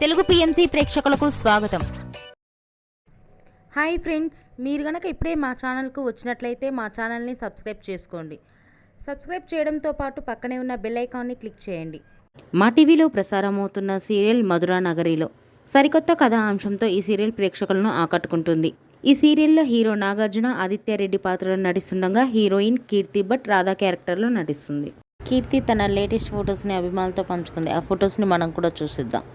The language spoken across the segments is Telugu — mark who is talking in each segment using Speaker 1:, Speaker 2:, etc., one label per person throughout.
Speaker 1: తెలుగు పిఎంసి ప్రేక్షకులకు స్వాగతం.
Speaker 2: హాయ్ ఫ్రెండ్స్, మీరు గనక ఇప్పుడే మా ఛానల్కు వచ్చినట్లయితే మా ఛానల్ని సబ్స్క్రైబ్ చేసుకోండి. సబ్స్క్రైబ్ చేయడంతో పాటు పక్కనే ఉన్న బెల్ ఐకాన్ని క్లిక్ చేయండి.
Speaker 3: మా టీవీలో ప్రసారమవుతున్న సీరియల్ మధురా నగరిలో సరికొత్త కథా అంశంతో ఈ సీరియల్ ప్రేక్షకులను ఆకట్టుకుంటుంది. ఈ సీరియల్లో హీరో నాగార్జున ఆదిత్య రెడ్డి పాత్రలో నటిస్తుండగా హీరోయిన్ కీర్తి భట్ రాధా క్యారెక్టర్లో నటిస్తుంది. కీర్తి తన లేటెస్ట్ ఫొటోస్ని అభిమానులతో పంచుకుంది. ఆ ఫొటోస్ని మనం కూడా చూసిద్దాం.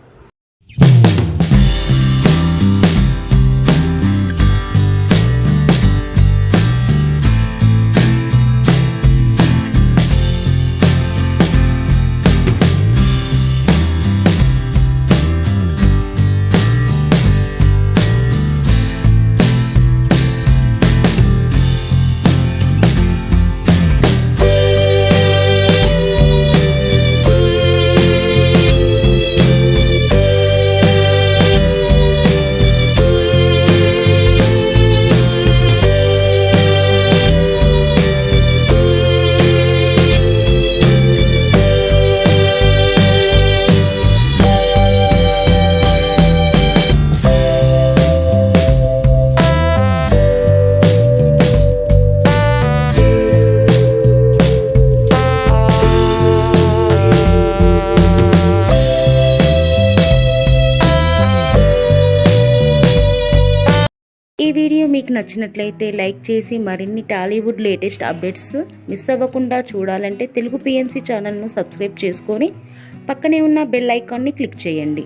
Speaker 3: ఈ వీడియో మీకు నచ్చినట్లయితే లైక్ చేసి మరిన్ని టాలీవుడ్ లేటెస్ట్ అప్డేట్స్ మిస్ అవ్వకుండా చూడాలంటే తెలుగు పిఎంసి ఛానల్ను సబ్స్క్రైబ్ చేసుకొని పక్కనే ఉన్న బెల్ ఐకాన్ని క్లిక్ చేయండి.